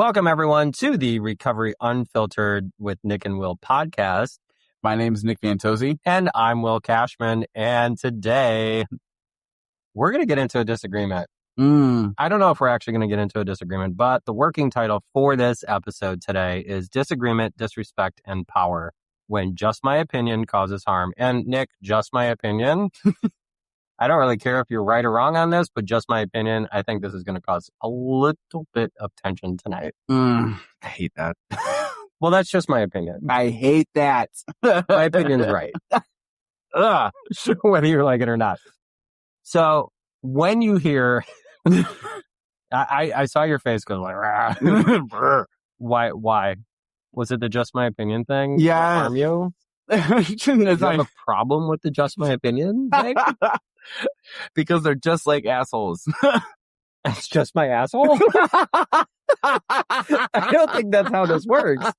Welcome, everyone, to the Recovery Unfiltered with Nick and Will podcast. My name is Nick Fantozzi. And I'm Will Cashman. And today, we're going to get into a disagreement. I don't know if we're actually going to get into a disagreement, but the working title for this episode today is Disagreement, Disrespect, and Power, when just my opinion causes harm. And Nick, just my opinion. I don't really care if you're right or wrong on this, but just my opinion, I think this is going to cause a little bit of tension tonight. I hate that. Well, that's just my opinion. I hate that. My opinion's right. Whether you like it or not. So when you hear, I saw your face go like, why? Was it the just my opinion thing? Yeah. Harm you? Do you have a problem with the just my opinion thing? Because they're just like assholes. It's just my asshole? I don't think that's how this works.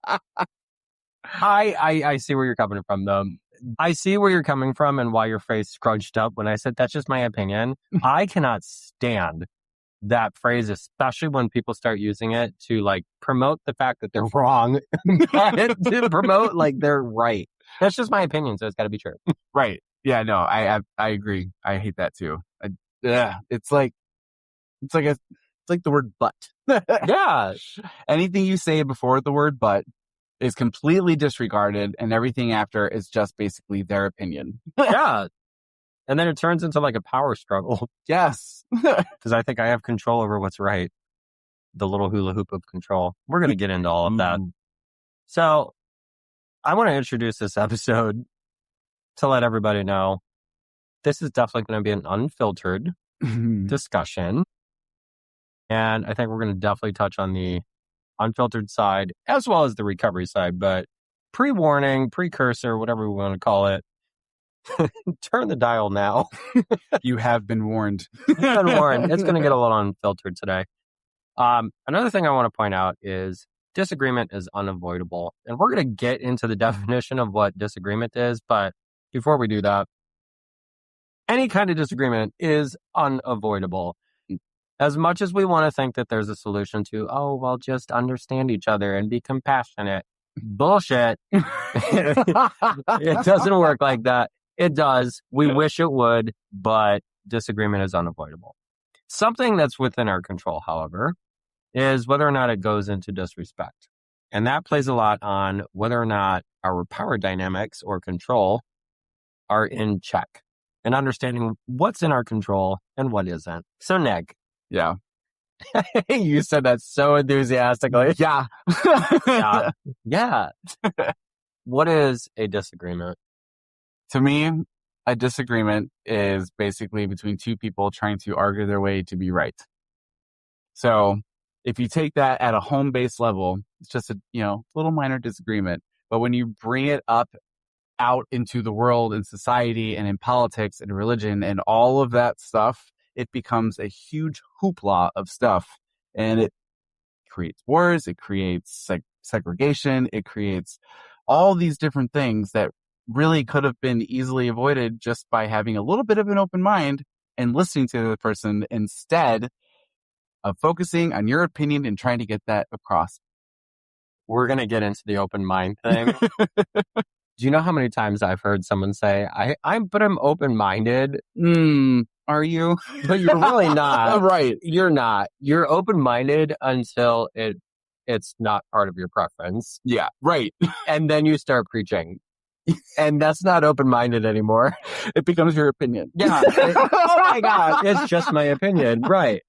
I see where you're coming from, though. I see where you're coming from and why your face scrunched up when I said that's just my opinion. I cannot stand that phrase, especially when people start using it to like promote the fact that they're wrong, to promote like they're right. That's just my opinion, so it's got to be true. Right. Yeah, no, I agree. I hate that too. It's like the word but. Yeah. Anything you say before the word but is completely disregarded, and everything after is just basically their opinion. Yeah. And then it turns into like a power struggle. Yes. Because I think I have control over what's right. The little hula hoop of control. We're going to get into all of that. So I want to introduce this episode to let everybody know this is definitely going to be an unfiltered discussion. And I think we're going to definitely touch on the unfiltered side as well as the recovery side. But pre-warning, precursor, whatever we want to call it, turn the dial now. You have been warned. You've been warned. It's going to get a little unfiltered today. Another thing I want to point out is disagreement is unavoidable. And we're going to get into the definition of what disagreement is. But before we do that, any kind of disagreement is unavoidable. As much as we want to think that there's a solution to, just understand each other and be compassionate. Bullshit. It doesn't work like that. It does. We wish it would, but disagreement is unavoidable. Something that's within our control, however, is whether or not it goes into disrespect. And that plays a lot on whether or not our power dynamics or control are in check and understanding what's in our control and what isn't. So, Nick. Yeah. You said that so enthusiastically. Yeah. Yeah. What is a disagreement? To me, a disagreement is basically between two people trying to argue their way to be right. So if you take that at a home-based level, it's just a little minor disagreement. But when you bring it up out into the world and society and in politics and religion and all of that stuff, it becomes a huge hoopla of stuff. And it creates wars, it creates segregation, it creates all these different things that really could have been easily avoided just by having a little bit of an open mind and listening to the person instead of focusing on your opinion and trying to get that across. We're going to get into the open mind thing. Do you know how many times I've heard someone say, I'm open-minded? Are you? But you're really not. Right. You're not. You're open-minded until it's not part of your preference. Yeah, right. And then you start preaching. And that's not open-minded anymore. It becomes your opinion. Yeah. Oh my God. It's just my opinion. Right.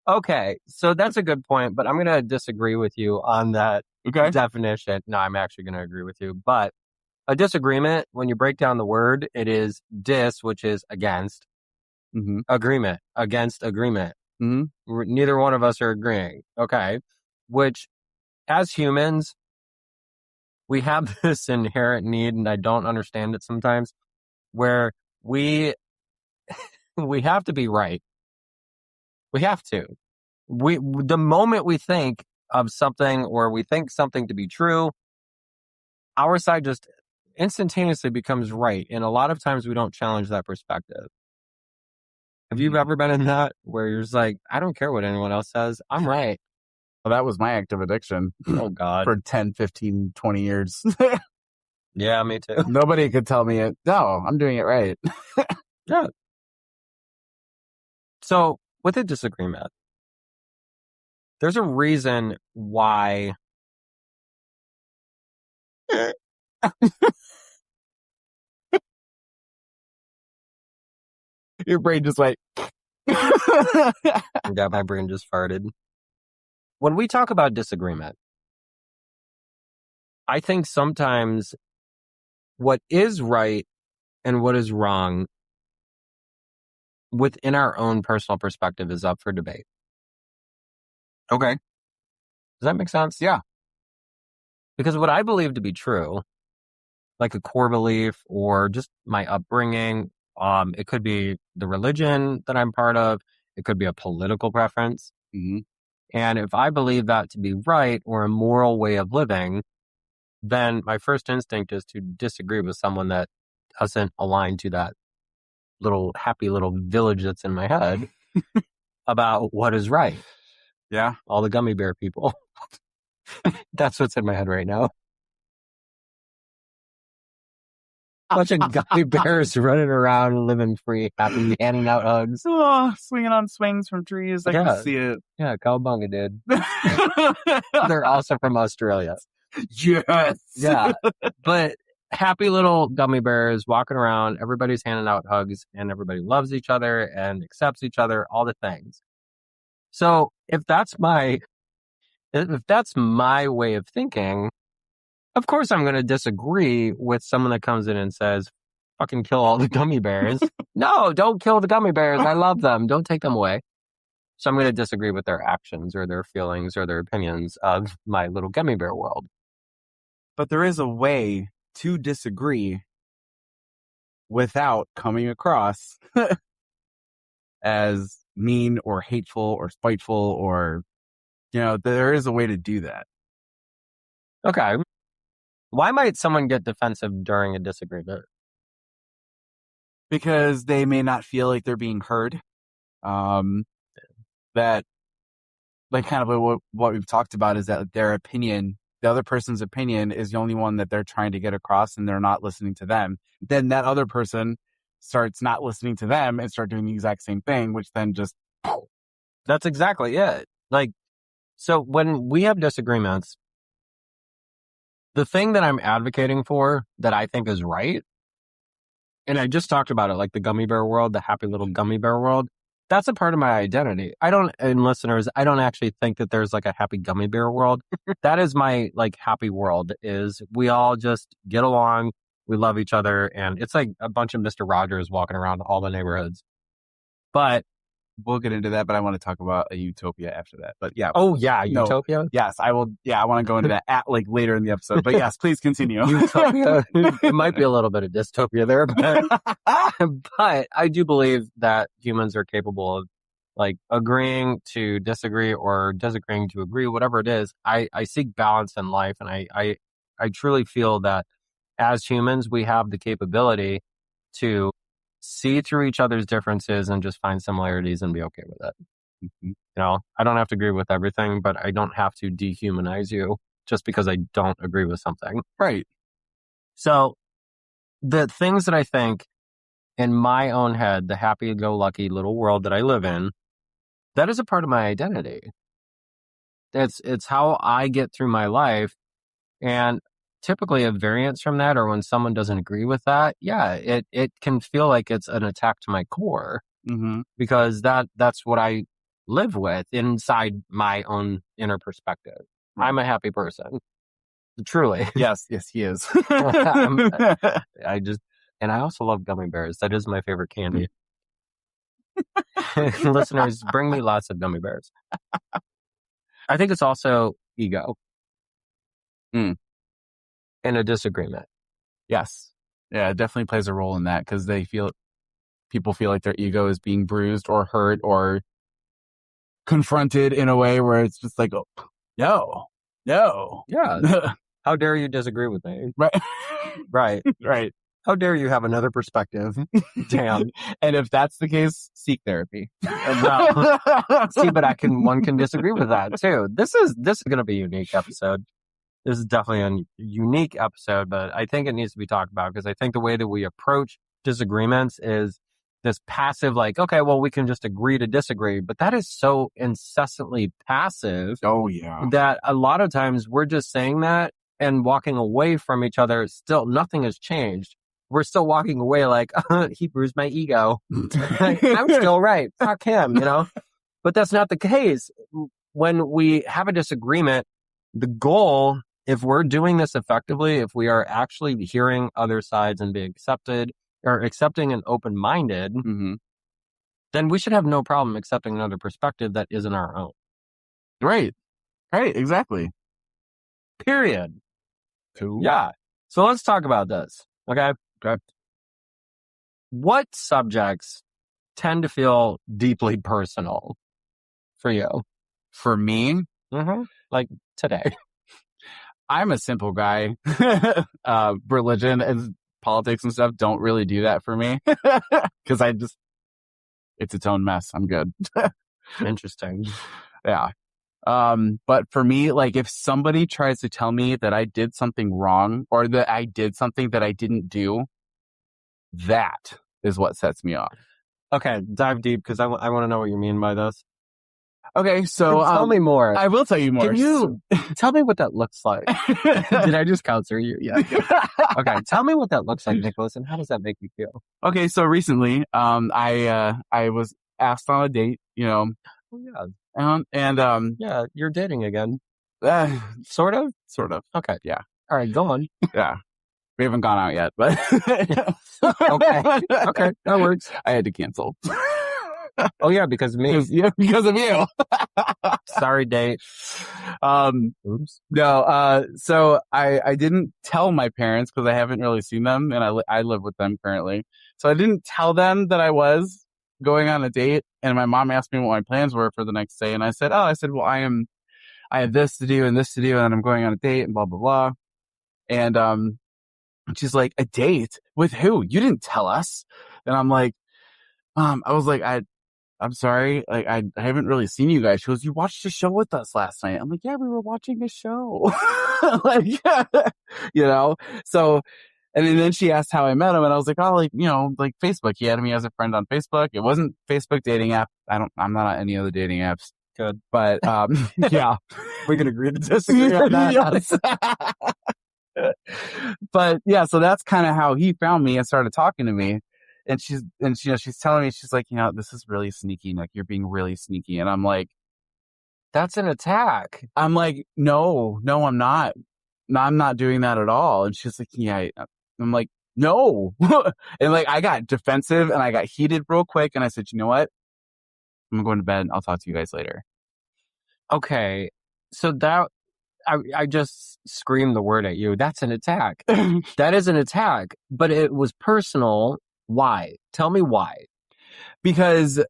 Okay. So that's a good point, but I'm going to disagree with you on that definition. No, I'm actually going to agree with you. But a disagreement, when you break down the word, it is dis, which is against, agreement, against agreement. Neither one of us are agreeing. Okay. Which, as humans, we have this inherent need, and I don't understand it sometimes, where we have to be right. We have to. The moment we think of something or we think something to be true, our side just instantaneously becomes right. And a lot of times we don't challenge that perspective. Have you ever been in that where you're just like, I don't care what anyone else says. I'm right. Well, that was my active addiction. Oh, God. For 10, 15, 20 years. Yeah, me too. Nobody could tell me it. No, I'm doing it right. Yeah. So with a disagreement, there's a reason why. Your brain just like. Yeah, my brain just farted. When we talk about disagreement, I think sometimes what is right and what is wrong within our own personal perspective is up for debate. Okay. Does that make sense? Yeah. Because what I believe to be true, like a core belief or just my upbringing, it could be the religion that I'm part of. It could be a political preference. Mm-hmm. And if I believe that to be right or a moral way of living, then my first instinct is to disagree with someone that doesn't align to that little happy little village that's in my head about what is right. Yeah. All the gummy bear people. That's what's in my head right now. Bunch of gummy bears running around, living free, happy, handing out hugs. Oh, swinging on swings from trees. I can see it. Yeah, cowabunga, dude. They're also from Australia. Yes. Yeah. But happy little gummy bears walking around. Everybody's handing out hugs and everybody loves each other and accepts each other, all the things. So if that's my way of thinking, of course I'm going to disagree with someone that comes in and says, fucking kill all the gummy bears. No, don't kill the gummy bears. I love them. Don't take them away. So I'm going to disagree with their actions or their feelings or their opinions of my little gummy bear world. But there is a way to disagree without coming across as mean or hateful or spiteful or, there is a way to do that. Okay. Why might someone get defensive during a disagreement? Because they may not feel like they're being heard. That, like, kind of what we've talked about is that their opinion, the other person's opinion, is the only one that they're trying to get across, and they're not listening to them. Then that other person starts not listening to them and start doing the exact same thing, which then just... That's exactly it. Like, so when we have disagreements, the thing that I'm advocating for that I think is right, and I just talked about it, like the gummy bear world, the happy little gummy bear world, that's a part of my identity. And listeners, I don't actually think that there's like a happy gummy bear world. That is my like happy world, is we all just get along, we love each other, and it's like a bunch of Mr. Rogers walking around all the neighborhoods. But we'll get into that, but I want to talk about a utopia after that. But yeah. Oh, yeah. Utopia? Yes, I will. Yeah, I want to go into that later in the episode. But yes, please continue. Utopia. It might be a little bit of dystopia there, but I do believe that humans are capable of like agreeing to disagree or disagreeing to agree, whatever it is. I seek balance in life, and I truly feel that as humans, we have the capability to see through each other's differences and just find similarities and be okay with it. Mm-hmm. I don't have to agree with everything, but I don't have to dehumanize you just because I don't agree with something. Right. So the things that I think in my own head, the happy-go-lucky little world that I live in, that is a part of my identity. It's how I get through my life. And typically a variance from that, or when someone doesn't agree with that, yeah, it can feel like it's an attack to my core, because that's what I live with inside my own inner perspective. Right. I'm a happy person. Truly. Yes, he is. And I also love gummy bears. That is my favorite candy. Listeners, bring me lots of gummy bears. I think it's also ego. In a disagreement. Yes. Yeah, it definitely plays a role in that, because people feel like their ego is being bruised or hurt or confronted in a way where it's just like, oh, no. Yeah. How dare you disagree with me? Right. Right. Right. How dare you have another perspective? Damn. And if that's the case, seek therapy. Well, see, but one can disagree with that too. This is going to be a unique episode. This is definitely a unique episode, but I think it needs to be talked about because I think the way that we approach disagreements is this passive, like, okay, well, we can just agree to disagree, but that is so incessantly passive. Oh, yeah. That a lot of times we're just saying that and walking away from each other. Still, nothing has changed. We're still walking away like, he bruised my ego. I'm still right. Fuck him, But that's not the case. When we have a disagreement, the goal, if we're doing this effectively, if we are actually hearing other sides and being accepting and open-minded, then we should have no problem accepting another perspective that isn't our own. Right. Exactly. Period. Cool. Yeah. So let's talk about this. Okay. What subjects tend to feel deeply personal for you? For me? Like today. I'm a simple guy. Religion and politics and stuff don't really do that for me. Because it's its own mess. I'm good. Interesting. Yeah. But for me, like if somebody tries to tell me that I did something wrong or that I did something that I didn't do, that is what sets me off. Okay, dive deep because I want to know what you mean by this. Okay, so tell me more. I will tell you more. Can you tell me what that looks like? Did I just counter you? Yeah. Okay, tell me what that looks like, Nicholas, and how does that make you feel? Okay, so recently, I was asked on a date, Oh, yeah. Yeah, you're dating again. Sort of? Sort of. Okay. Yeah. All right, go on. Yeah. We haven't gone out yet, but Okay, that works. I had to cancel. Oh yeah, because of me. Because of you. Sorry, date. Oops. No. So I didn't tell my parents because I haven't really seen them, and I live with them currently. So I didn't tell them that I was going on a date, and my mom asked me what my plans were for the next day, and I said, well, I have this to do and this to do, and I'm going on a date and blah blah blah. And she's like, a date with who? You didn't tell us. And I'm like, I was like, I'm sorry, like I haven't really seen you guys. She goes, you watched a show with us last night. I'm like, yeah, we were watching a show. Like, so, and then she asked how I met him, and I was like, oh, like, like Facebook. He added me as a friend on Facebook. It wasn't Facebook dating app. I'm not on any other dating apps. Good. But, yeah. We can agree to disagree on that. Yes. But yeah, so that's kind of how he found me and started talking to me. And she's telling me, she's like, this is really sneaky. Like, you're being really sneaky. And I'm like, that's an attack. I'm like, no, I'm not. No, I'm not doing that at all. And she's like, yeah. I'm like, no. And like, I got defensive and I got heated real quick. And I said, you know what? I'm going to bed. I'll talk to you guys later. Okay. So that, I just screamed the word at you. That's an attack. That is an attack. But it was personal. Why? Tell me why. Because,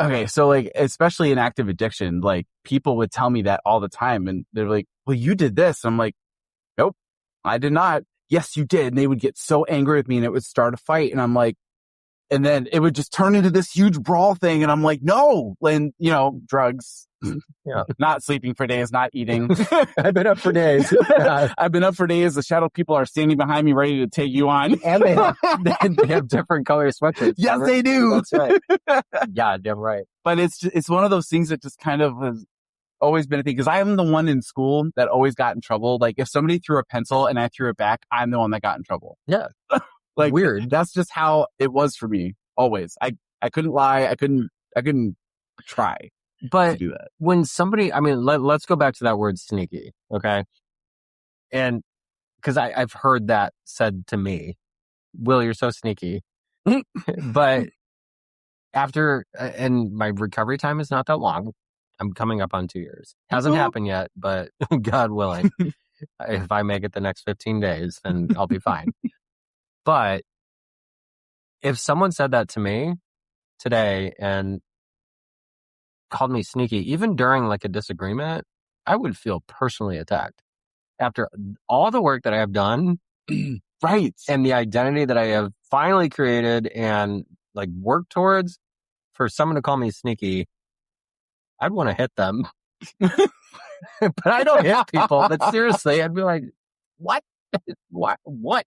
okay, so like, especially in active addiction, like people would tell me that all the time. And they're like, well, you did this. I'm like, nope, I did not. Yes, you did. And they would get so angry with me and it would start a fight. And I'm like, and then it would just turn into this huge brawl thing. And I'm like, no. And, drugs, not sleeping for days, not eating. I've been up for days. I've been up for days. The shadow people are standing behind me ready to take you on. And they have different color sweatshirts. Yes, they do. That's right. Yeah, damn right. But it's one of those things that just kind of has always been a thing. Because I am the one in school that always got in trouble. Like if somebody threw a pencil and I threw it back, I'm the one that got in trouble. Yeah. Like weird. That's just how it was for me. Always. I couldn't lie. I couldn't try to do that. When somebody, let's go back to that word sneaky. Okay. And because I've heard that said to me, Will, you're so sneaky. But after, and my recovery time is not that long. I'm coming up on 2 years. Hasn't happened yet, but God willing, if I make it the next 15 days, then I'll be fine. But if someone said that to me today and called me sneaky, even during like a disagreement, I would feel personally attacked. After all the work that I have done Right. And the identity that I have finally created and like worked towards, for someone to call me sneaky, I'd want to hit them. But I don't hit people. But seriously, I'd be like, what? What? Like,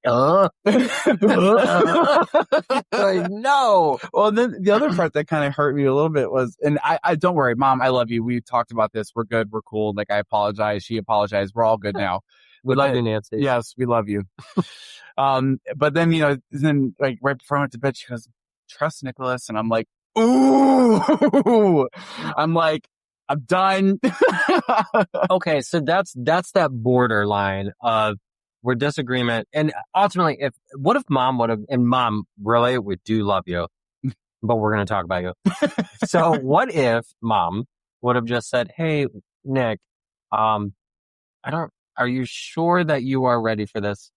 no. Well, then the other part that kind of hurt me a little bit was, and I don't worry, Mom, I love you. We talked about this. We're good. We're cool. Like, I apologize. She apologized. We're all good now. We love you, Nancy. Yes, we love you. But then, then like right before I went to bed, she goes, trust Nicholas. And I'm like, ooh, I'm like, I'm done. Okay. So that's that borderline of where disagreement, and ultimately what if Mom would have, and Mom, really, we do love you, but we're going to talk about you. So what if Mom would have just said, hey, Nick, are you sure that you are ready for this?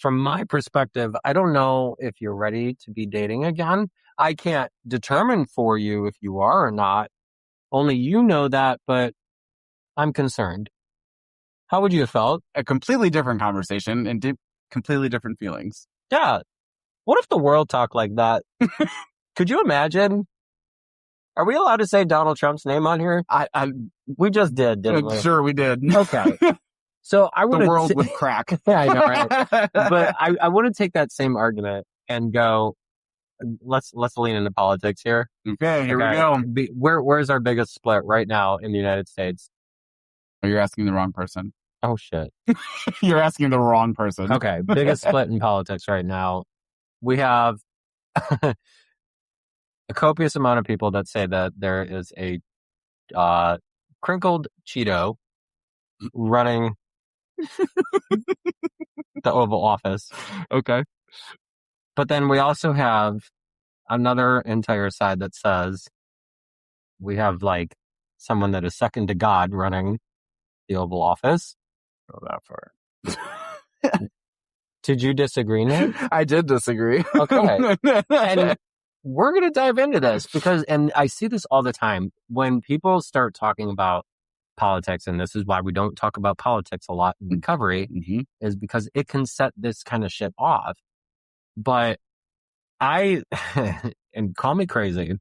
From my perspective, I don't know if you're ready to be dating again. I can't determine for you if you are or not. Only you know that, but I'm concerned. How would you have felt? A completely different conversation and completely different feelings. Yeah. What if the world talked like that? Could you imagine? Are we allowed to say Donald Trump's name on here? We just did, didn't we? Sure, we did. Okay. So I would. The world would crack. Yeah, I know, right? But I want to take that same argument and go, let's lean into politics here. Okay, here we go. Where's our biggest split right now in the United States? Oh, you're asking the wrong person. Oh, shit. You're asking the wrong person. Okay, biggest split in politics right now. We have a copious amount of people that say that there is a crinkled Cheeto running the Oval Office. Okay. But then we also have another entire side that says we have like someone that is second to God running the Oval Office. Go that far. Did you disagree, Nick? I did disagree. Okay. And we're going to dive into this and I see this all the time when people start talking about politics, and this is why we don't talk about politics a lot in recovery, is because it can set this kind of shit off. But and call me crazy,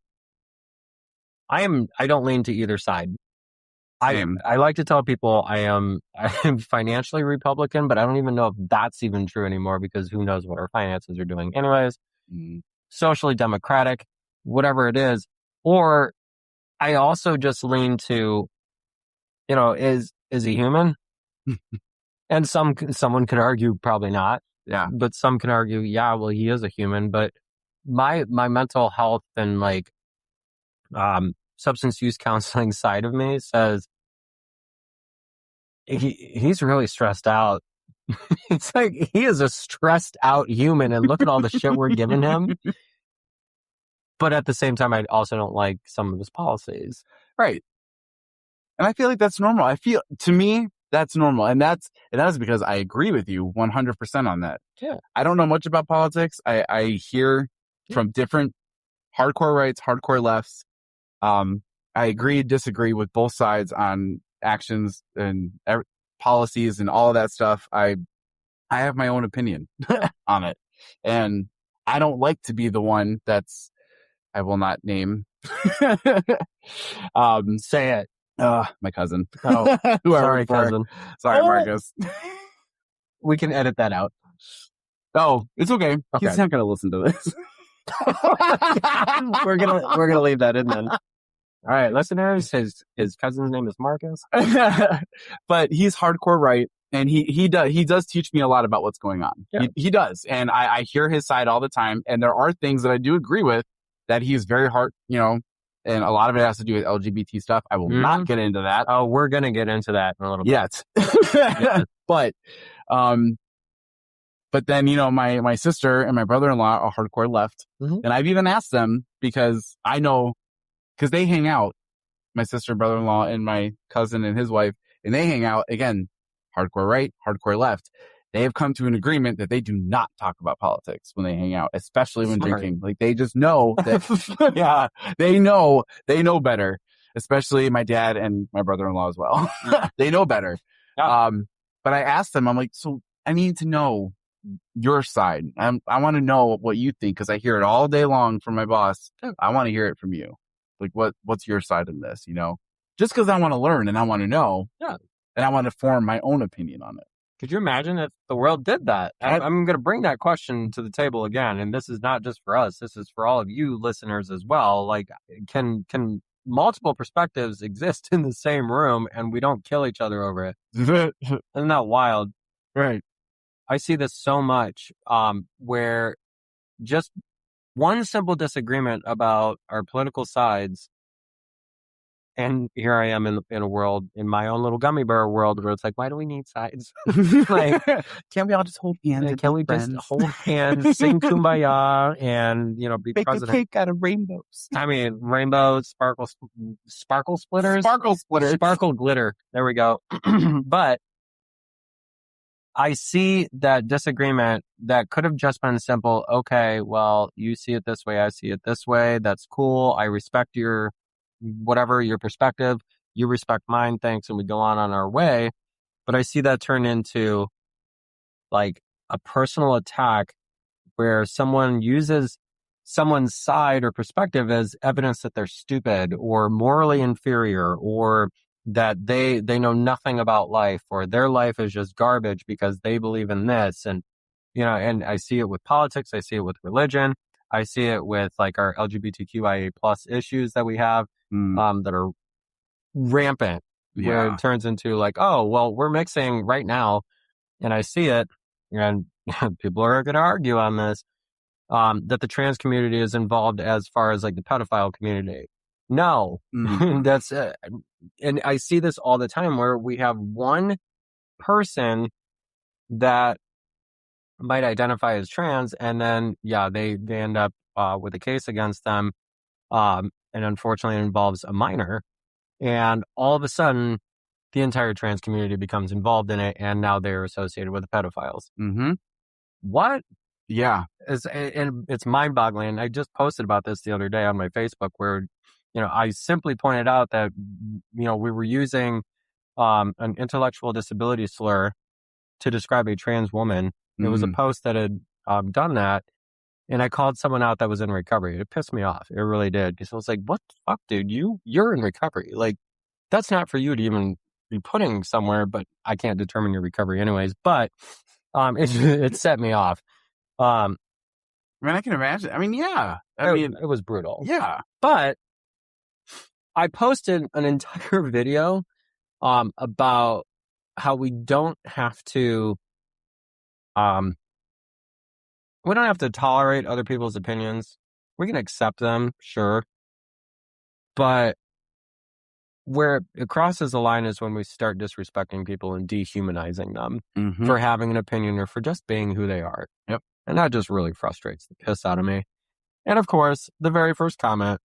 I don't lean to either side. I like to tell people I am financially Republican, but I don't even know if that's even true anymore because who knows what our finances are doing anyways. Socially democratic, whatever it is. Or I also just lean to, is he human? And someone could argue probably not. Yeah. But some can argue, yeah, well, he is a human. But my mental health and like substance use counseling side of me says he's really stressed out. It's like he is a stressed out human, and look at all the shit we're giving him. But at the same time, I also don't like some of his policies. Right. And I feel like that's normal. To me, that's normal. And that is because I agree with you 100% on that. Yeah. I don't know much about politics. I hear from different hardcore rights, hardcore lefts. I agree, disagree with both sides on actions and policies and all of that stuff. I have my own opinion on it. And I don't like to be the one I will not name. Say it. My cousin. Oh, sorry, cousin. Sorry, Marcus. We can edit that out. Oh, it's okay. He's not going to listen to this. We're gonna leave that in then. All right, listeners, his cousin's name is Marcus. But he's hardcore right, and he does teach me a lot about what's going on. Yeah. He does, and I hear his side all the time, and there are things that I do agree with that he's very hard, and a lot of it has to do with LGBT stuff. I will not get into that. Oh, we're gonna get into that in a little bit. Yes. But then, my sister and my brother-in-law are hardcore left. And I've even asked them because I know, because they hang out, my sister, brother-in-law, and my cousin and his wife, and they hang out, again, hardcore right, hardcore left. They have come to an agreement that they do not talk about politics when they hang out, especially when drinking. Like, they just know that, yeah, they know better, especially my dad and my brother-in-law as well. They know better. Yeah. But I asked them, I'm like, so I need to know, your side. I want to know what you think because I hear it all day long from my boss. I want to hear it from you. Like, what's your side in this? Just because I want to learn and I want to know. Yeah. And I want to form my own opinion on it. Could you imagine if the world did that? I'm going to bring that question to the table again. And this is not just for us. This is for all of you listeners as well. Like, can multiple perspectives exist in the same room and we don't kill each other over it? Isn't that wild? Right. I see this so much where just one simple disagreement about our political sides. And here I am in a world, in my own little gummy bear world, where it's like, why do we need sides? Like, can't we all just hold hands? Can we just hold hands, sing kumbaya, and be bake president? A cake out of rainbows. I mean, rainbows, sparkle splitters, sparkle glitter. There we go. But I see that disagreement that could have just been simple. Okay, well, you see it this way, I see it this way. That's cool. I respect your perspective, you respect mine, thanks, and we go on our way. But I see that turn into like a personal attack where someone uses someone's side or perspective as evidence that they're stupid or morally inferior or that they know nothing about life or their life is just garbage because they believe in this. And and I see it with politics, I see it with religion, I see it with like our LGBTQIA plus issues that we have that are rampant. Yeah. Where it turns into like, oh, well, we're mixing right now, and I see it, and people are going to argue on this, that the trans community is involved as far as like the pedophile community. No, that's and I see this all the time where we have one person that might identify as trans, and then they end up with a case against them, and unfortunately it involves a minor, and all of a sudden the entire trans community becomes involved in it, and now they're associated with the pedophiles. What? Yeah, and it's mind-boggling. I just posted about this the other day on my Facebook, where I simply pointed out that we were using an intellectual disability slur to describe a trans woman. It was a post that had done that, and I called someone out that was in recovery. It pissed me off. It really did. Because I was like, what the fuck, dude? You're in recovery. Like, that's not for you to even be putting somewhere, but I can't determine your recovery anyways. But it set me off. I mean, I can imagine. I mean, yeah. It was brutal. Yeah. But I posted an entire video about how we don't have to tolerate other people's opinions. We can accept them, sure. But where it crosses the line is when we start disrespecting people and dehumanizing them for having an opinion or for just being who they are. Yep. And that just really frustrates the piss out of me. And of course, the very first comment,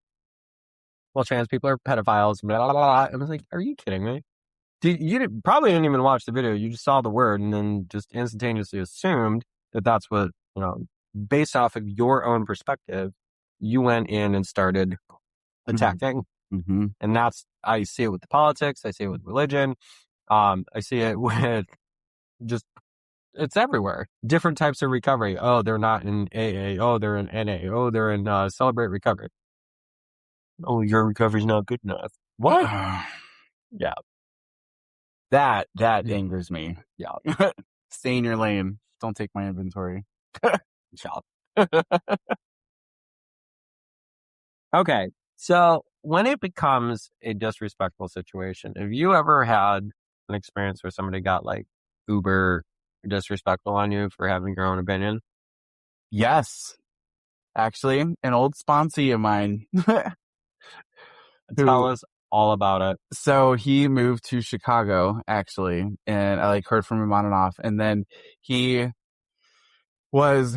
well, trans people are pedophiles, blah, blah, blah. I was like, are you kidding me? You probably didn't even watch the video. You just saw the word and then just instantaneously assumed that that's what, based off of your own perspective, you went in and started attacking. And I see it with the politics. I see it with religion. I see it with just, it's everywhere. Different types of recovery. Oh, they're not in AA. Oh, they're in NA. Oh, they're in Celebrate Recovery. Oh, your recovery's not good enough. What? Yeah. That angers me. Yeah. Stay in your lane. Don't take my inventory. Shop. Okay. So when it becomes a disrespectful situation, have you ever had an experience where somebody got like uber disrespectful on you for having your own opinion? Yes. Actually, an old sponsee of mine. Tell us all about it. So he moved to Chicago, actually, and I heard from him on and off. And then he was,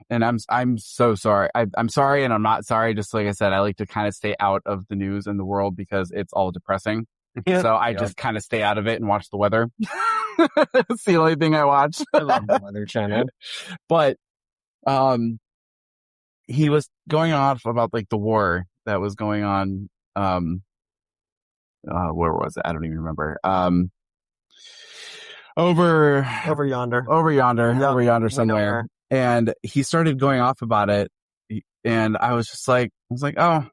and I'm so sorry. I'm sorry, and I'm not sorry. Just like I said, I like to kind of stay out of the news and the world because it's all depressing. So I just kind of stay out of it and watch the weather. It's the only thing I watch. I love the Weather Channel. But he was going off about the war that was going on. Where was it? I don't even remember. over yonder. over yonder Yeah, somewhere. And he started going off about it. And I was like, oh,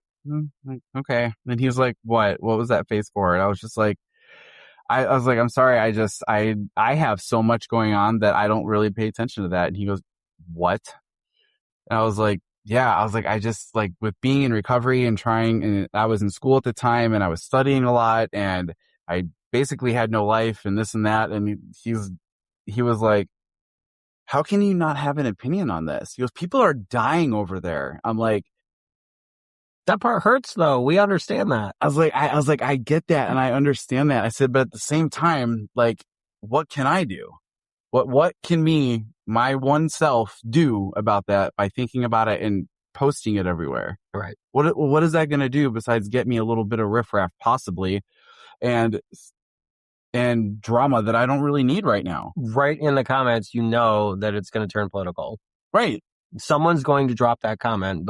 okay. And he was like, what was that face for? And I was just like, I was like, I'm sorry. I have so much going on that I don't really pay attention to that. And he goes, what? And I was like, yeah, I just like with being in recovery and trying, and I was in school at the time and I was studying a lot and I basically had no life and this and that. And he was like, how can you not have an opinion on this? He goes, people are dying over there. I'm like, that part hurts though. We understand that. I was like, I get that. And I understand that. I said, but at the same time, like, what can I do? What can my one self do about that by thinking about it and posting it everywhere? Right. What is that going to do besides get me a little bit of riffraff possibly and drama that I don't really need right now? Right in the comments, you know that it's going to turn political. Right. Someone's going to drop that comment.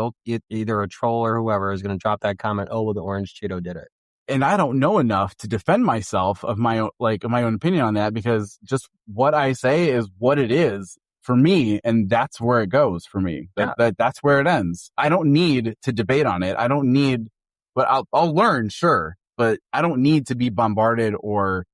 Either a troll or whoever is going to drop that comment. Oh, well, the orange Cheeto did it. And I don't know enough to defend myself of my own opinion on that, because just what I say is what it is for me. And that's where it goes for me. That's where it ends. I don't need to debate on it. I don't need, but I'll learn, sure. But I don't need to be bombarded or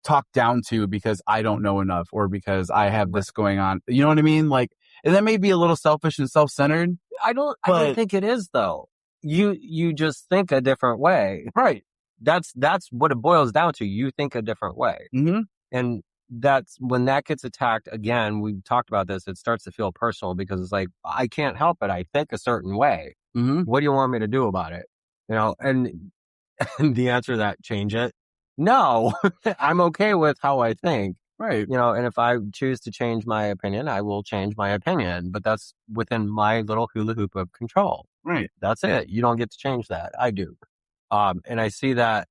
talked down to because I don't know enough or because I have this going on. You know what I mean? Like, and that may be a little selfish and self-centered. I don't think it is though. You just think a different way. Right. That's what it boils down to. You think a different way. Mm-hmm. And that's when that gets attacked again. We talked about this. It starts to feel personal because it's like, I can't help it. I think a certain way. Mm-hmm. What do you want me to do about it? You know, and the answer to that, change it. No, I'm okay with how I think. Right. You know, and if I choose to change my opinion, I will change my opinion. But that's within my little hula hoop of control. Right. That's it. You don't get to change that. I do. And I see that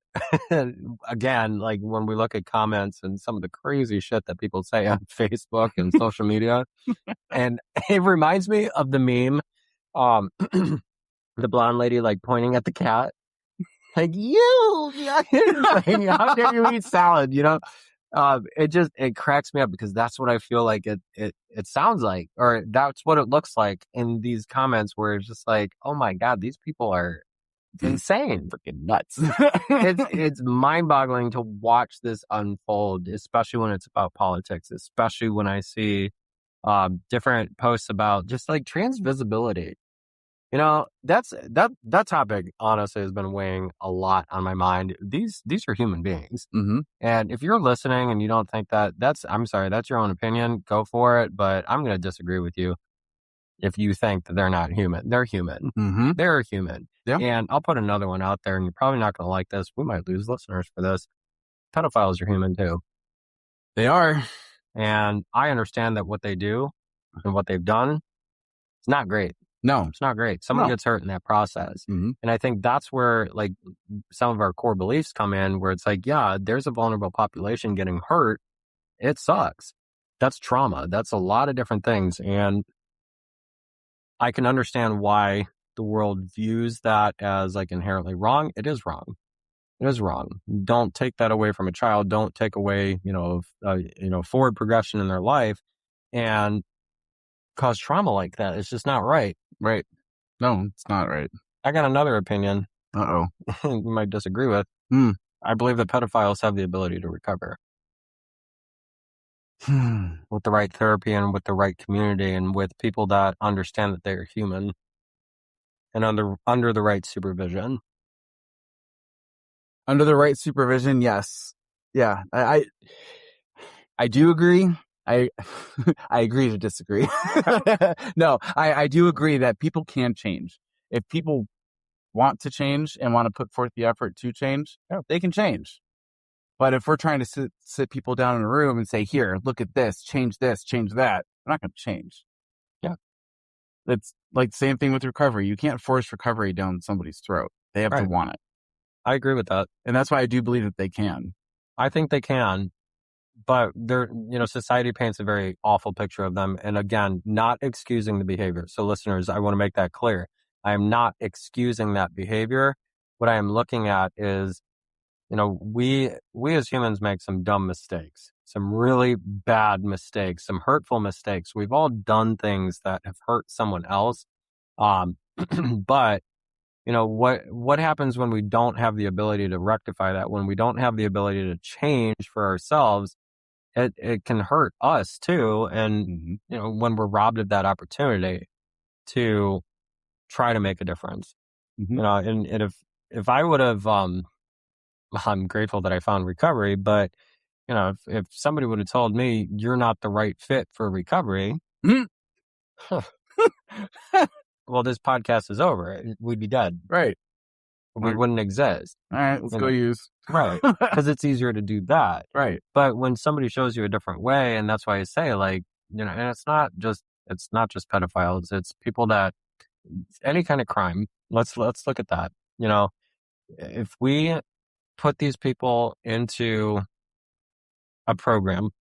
again, like when we look at comments and some of the crazy shit that people say on Facebook and social media. And it reminds me of the meme, the blonde lady like pointing at the cat. Like, like, how dare you eat salad, you know? It cracks me up because that's what I feel like it sounds like, or that's what it looks like in these comments where it's just like, oh my God, these people are insane, freaking nuts. It's mind-boggling to watch this unfold, especially when it's about politics, especially when I see different posts about just like trans visibility. You know, that topic honestly has been weighing a lot on my mind. These are human beings. Mm-hmm. And if you're listening and you don't think I'm sorry, that's your own opinion, go for it. But I'm going to disagree with you if you think that they're not human. They're human. Mm-hmm. They're human. Yeah. And I'll put another one out there, and you're probably not going to like this. We might lose listeners for this. Pedophiles are human too. They are. And I understand that what they do and what they've done is not great. No, it's not great. Someone gets hurt in that process. Mm-hmm. And I think that's where like some of our core beliefs come in, where it's like, yeah, there's a vulnerable population getting hurt. It sucks. That's trauma. That's a lot of different things. And I can understand why the world views that as like inherently wrong. It is wrong. It is wrong. Don't take that away from a child. Don't take away, forward progression in their life and cause trauma like that. It's just not right. Right. No, it's not right. I got another opinion. Uh-oh. You might disagree with. I believe that pedophiles have the ability to recover. With the right therapy and with the right community and with people that understand that they're human and under the right supervision. Under the right supervision, yes. Yeah. I do agree. I agree to disagree. No, I do agree that people can change. If people want to change and want to put forth the effort to change, they can change. But if we're trying to sit people down in a room and say, here, look at this, change that, they're not going to change. Yeah. It's like the same thing with recovery. You can't force recovery down somebody's throat. They have to want it. I agree with that. And that's why I do believe that they can. I think they can. But society paints a very awful picture of them. And again, not excusing the behavior. So listeners, I want to make that clear. I am not excusing that behavior. What I am looking at is, we as humans make some dumb mistakes. some really bad mistakes, some hurtful mistakes. We've all done things that have hurt someone else. But what happens when we don't have the ability to rectify that, when we don't have the ability to change for ourselves? It can hurt us too. And, when we're robbed of that opportunity to try to make a difference, and if I would have, I'm grateful that I found recovery, but if somebody would have told me you're not the right fit for recovery, well, this podcast is over. We'd be dead. Right. We wouldn't exist. All right, let's go use. Right. Because it's easier to do that. Right. But when somebody shows you a different way, and that's why I say, and it's not just pedophiles, it's people that any kind of crime. Let's look at that. If we put these people into a program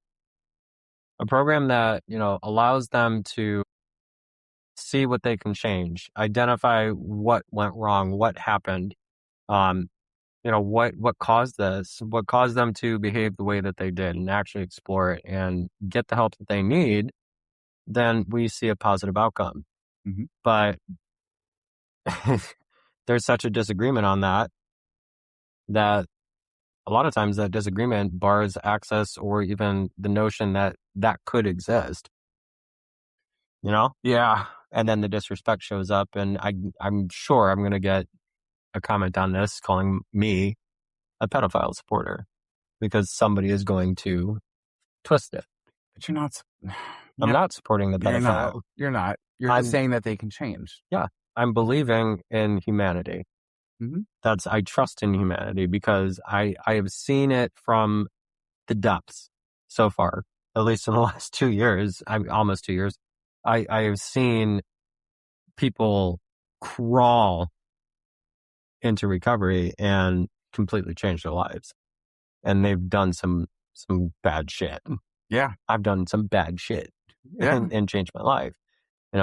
that, allows them to see what they can change, identify what went wrong, what happened, what caused this, what caused them to behave the way that they did, and actually explore it and get the help that they need, then we see a positive outcome. Mm-hmm. But there's such a disagreement on that a lot of times that disagreement bars access or even the notion that could exist. Yeah. And then the disrespect shows up, and I'm sure I'm going to get a comment on this calling me a pedophile supporter because somebody is going to twist it. But you're not. I'm not supporting the pedophile. You're not. You're just saying that they can change. Yeah. I'm believing in humanity. Mm-hmm. I trust in humanity because I have seen it from the depths so far, at least in the last 2 years, almost 2 years. I have seen people crawl into recovery and completely change their lives. And they've done some bad shit. Yeah. I've done some bad shit and changed my life. I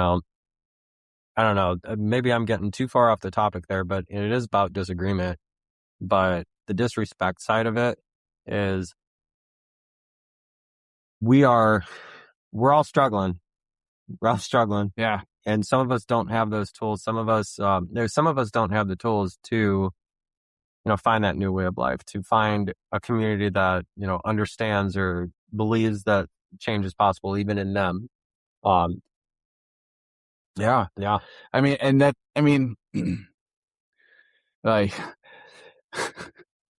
don't know. Maybe I'm getting too far off the topic there, but it is about disagreement. But the disrespect side of it is we're all struggling. We're all struggling. Yeah. And some of us don't have those tools. Some of us don't have the tools to, find that new way of life, to find a community that, understands or believes that change is possible, even in them. Yeah. Like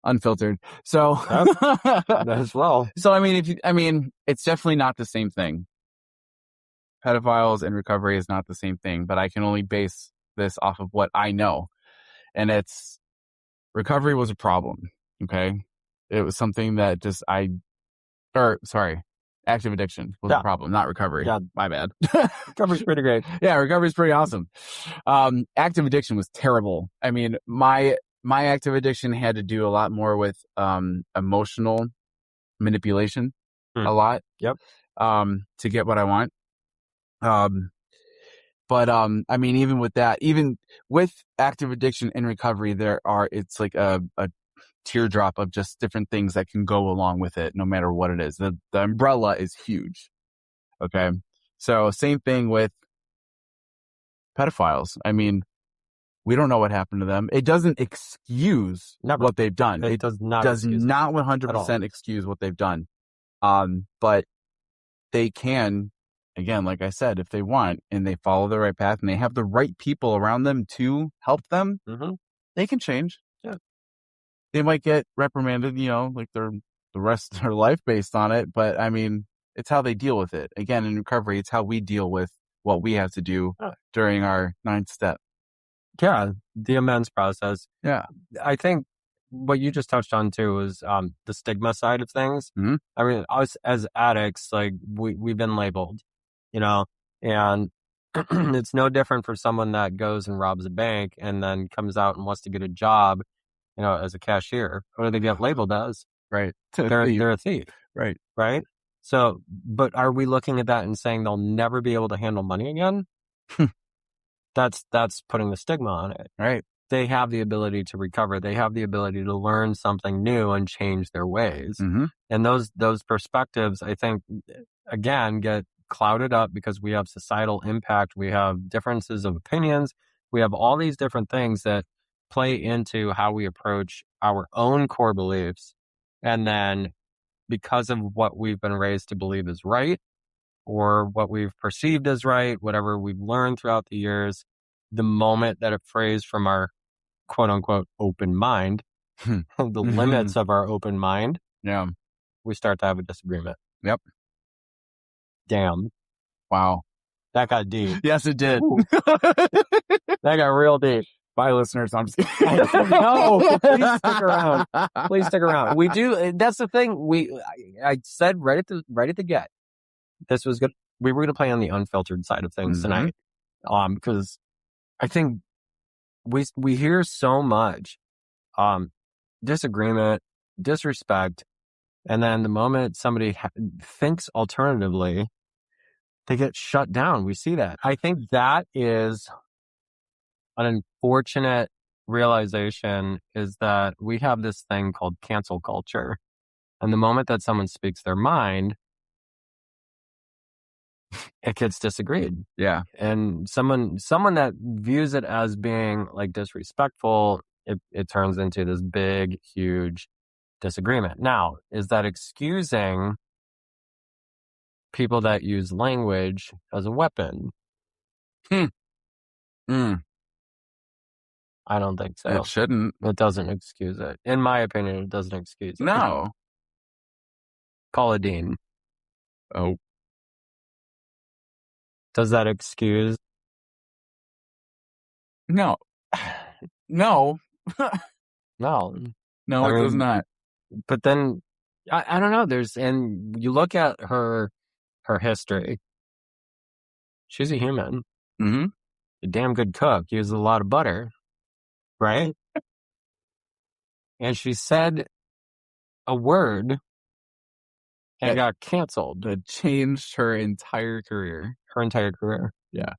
Unfiltered. So as well. So it's definitely not the same thing. Pedophiles and recovery is not the same thing, but I can only base this off of what I know. And recovery was a problem. Okay. It was something that active addiction was a problem, not recovery. Yeah. My bad. Recovery's pretty great. Yeah. Recovery's pretty awesome. Active addiction was terrible. My active addiction had to do a lot more with, emotional manipulation a lot. Yep. To get what I want. Even with that, even with active addiction and recovery, it's like a teardrop of just different things that can go along with it, no matter what it is. The umbrella is huge. Okay. So same thing with pedophiles. We don't know what happened to them. It doesn't excuse what they've done. It does not 100% excuse what they've done. But they can, again, like I said, if they want and they follow the right path and they have the right people around them to help them, they can change. Yeah. They might get reprimanded, like the rest of their life based on it. But it's how they deal with it. Again, in recovery, it's how we deal with what we have to do during our 9th step. Yeah. The amends process. Yeah. I think what you just touched on too is the stigma side of things. Mm-hmm. Us as addicts, like we've been labeled, and it's no different for someone that goes and robs a bank and then comes out and wants to get a job, as a cashier. What do they get labeled as? Right. They're a thief. Right. Right. So, but are we looking at that and saying they'll never be able to handle money again? That's putting the stigma on it. Right. they have the ability to recover. They have the ability to learn something new and change their ways. Mm-hmm. And those perspectives, I think, again, get clouded up because we have societal impact. We have differences of opinions. We have all these different things that play into how we approach our own core beliefs. And then because of what we've been raised to believe is right, or what we've perceived as right, whatever we've learned throughout the years, the moment that it frays from our quote unquote open mind, the limits of our open mind, Yeah. we start to have a disagreement. Yep. Damn. Wow. That got deep. Yes, it did. That got real deep. Bye, listeners. I'm just kidding. No, please stick around. Please stick around. We do. That's the thing. I said right at the get, this was good. We were going to play on the unfiltered side of things tonight, because I think we hear so much disagreement, disrespect, and then the moment somebody thinks alternatively, they get shut down. We see that. I think that is an unfortunate realization, is that we have this thing called cancel culture. And the moment that someone speaks their mind, it gets disagreed. Yeah. And someone that views it as being like disrespectful, it turns into this big, huge disagreement. Now, is that excusing people that use language as a weapon? I don't think so. It shouldn't. It doesn't excuse it. In my opinion, it doesn't excuse it. No. Call a dean. Oh. Does that excuse? No. No. No. No, it does not. But then, I don't know. And you look at her history. She's a human. Mm-hmm. A damn good cook. Uses a lot of butter. Right? And she said a word and got canceled. That changed her entire career. Her entire career. Yeah.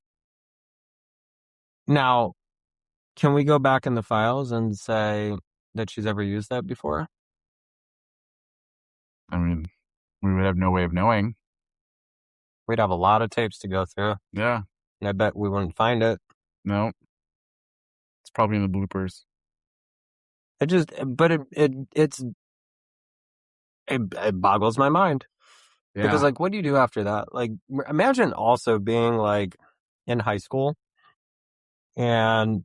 Now, can we go back in the files and say that she's ever used that before? I mean, we would have no way of knowing. We'd have a lot of tapes to go through. Yeah. And I bet we wouldn't find it. No. It's probably in the bloopers. It boggles my mind. Yeah. Because, like, what do you do after that? Like, imagine also being, like, in high school and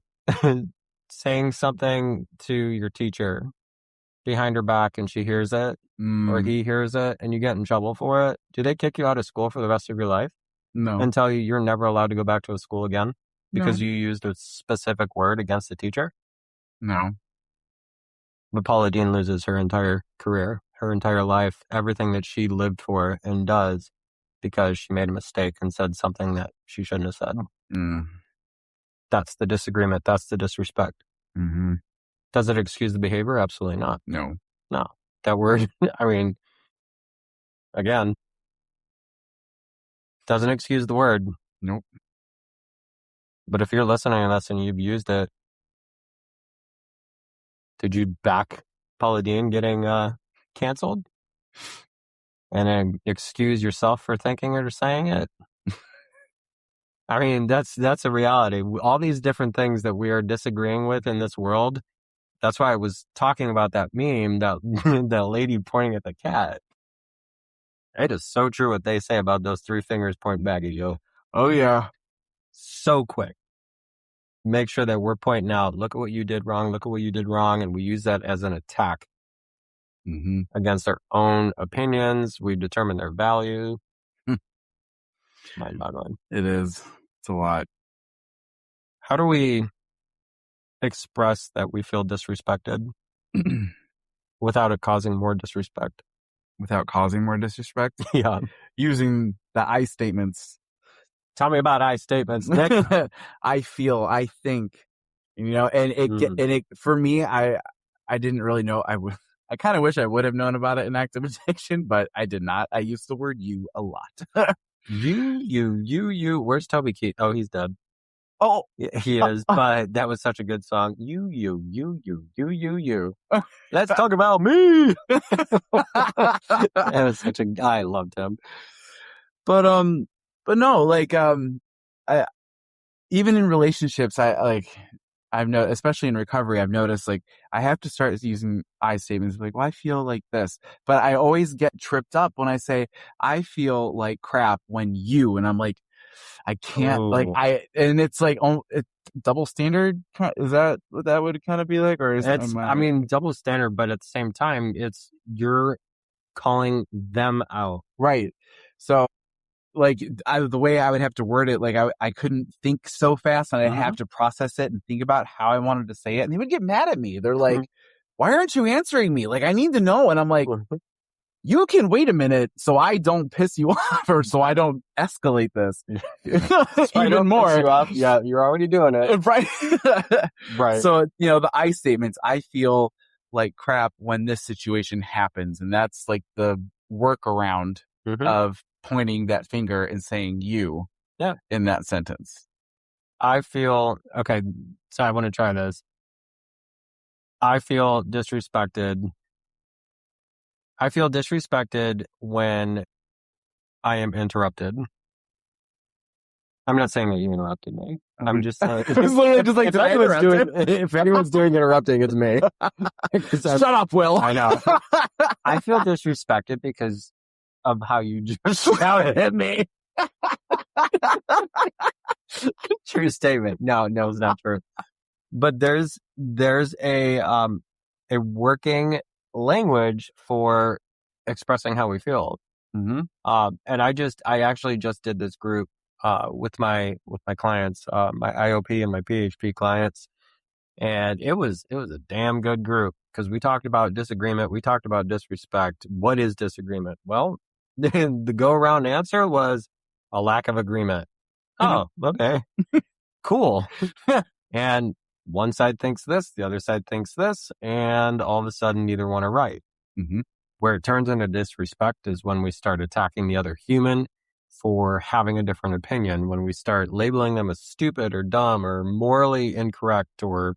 saying something to your teacher behind her back and she hears it, or he hears it, and you get in trouble for it. Do they kick you out of school for the rest of your life? No. And tell you you're never allowed to go back to a school again because you used a specific word against the teacher? No. But Paula Deen loses her entire career, her entire life, everything that she lived for and does, because she made a mistake and said something that she shouldn't have said. That's the disagreement. That's the disrespect. Mm-hmm. Does it excuse the behavior? Absolutely not. No. That word, I mean, again, doesn't excuse the word. Nope. But if you're listening to this and you've used it, did you back Paula Deen getting canceled? And then excuse yourself for thinking it or saying it? I mean, that's a reality. All these different things that we are disagreeing with in this world. That's why I was talking about that meme, that lady pointing at the cat. It is so true what they say about those three fingers pointing back at you. Oh, yeah. So quick. Make sure that we're pointing out, look at what you did wrong, look at what you did wrong, and we use that as an attack against our own opinions. We determine their value. Mind-boggling. It is. It's a lot. How do we express that we feel disrespected without it causing more disrespect? Without causing more disrespect? Yeah. Using the I statements. Tell me about I statements, Nick. I feel, I think, and it for me, I didn't really know. I kind of wish I would have known about it in active addiction, but I did not. I used the word you a lot. You. Where's Toby Keith? Oh, he's dead. Oh, He is, but that was such a good song. You. Let's talk about me. That was I loved him. but no, like, I, even in relationships, I've noticed, especially in recovery, I've noticed, like, I have to start using I statements, like, well, I feel like this, but I always get tripped up when I say, I feel like crap when you, and I'm like, I can't, like, and it's like, oh, it's double standard. Is that what that would kind of be like? Or is I mean, double standard, but at the same time, you're calling them out. Right. So, like, the way I would have to word it, like, I couldn't think so fast, and I'd have to process it and think about how I wanted to say it. And they would get mad at me. They're like, why aren't you answering me? Like, I need to know. And I'm like, you can wait a minute so I don't piss you off, or so I don't escalate this even more. Piss you off. Yeah, you're already doing it. Right. Right. So, the I statements, I feel like crap when this situation happens. And that's like the workaround of pointing that finger and saying you in that sentence. I feel, okay, so I want to try this. I feel disrespected. I feel disrespected when I am interrupted. I'm not saying that you interrupted me. I'm just saying. It's literally just like, if anyone's doing interrupting, it's me. Shut up, Will. I know. I feel disrespected because of how you just shouted at me. True statement. No, it's not true. But there's a working language for expressing how we feel. And I actually just did this group with my clients, my IOP and my PHP clients, and it was a damn good group because we talked about disagreement, we talked about disrespect. What is disagreement? Well, the go around answer was a lack of agreement. Oh, okay, cool. And one side thinks this, the other side thinks this, and all of a sudden neither one are right. Where it turns into disrespect is when we start attacking the other human for having a different opinion, when we start labeling them as stupid or dumb or morally incorrect, or,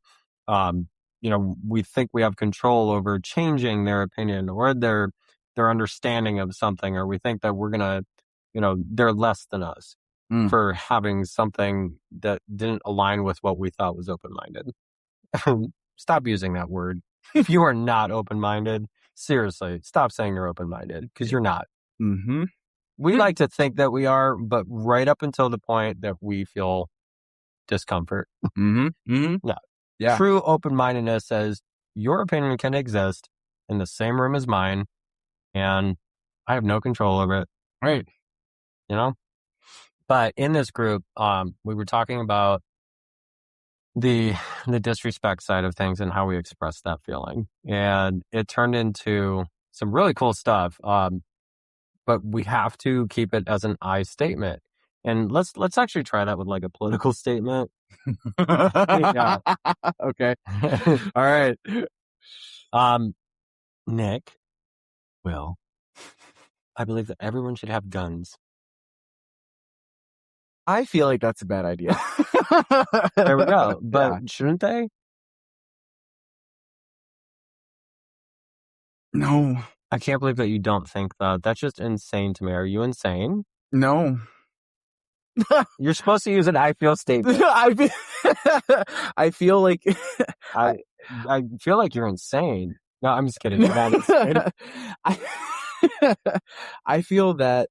we think we have control over changing their opinion or their understanding of something, or we think that we're going to, they're less than us for having something that didn't align with what we thought was open-minded. Stop using that word. If you are not open-minded, seriously, stop saying you're open-minded, because you're not. We like to think that we are, but right up until the point that we feel discomfort. No. Yeah. True open-mindedness says your opinion can exist in the same room as mine, and I have no control over it. Right. But in this group, we were talking about the disrespect side of things and how we express that feeling. And it turned into some really cool stuff. But we have to keep it as an I statement. And let's actually try that with like a political statement. Okay. All right. Nick. Will. I believe that everyone should have guns. I feel like that's a bad idea. There we go. But shouldn't they? No. I can't believe that you don't think that. That's just insane to me. Are you insane? No. You're supposed to use an I feel statement. I feel like I feel like you're insane. No, I'm just kidding. I feel that,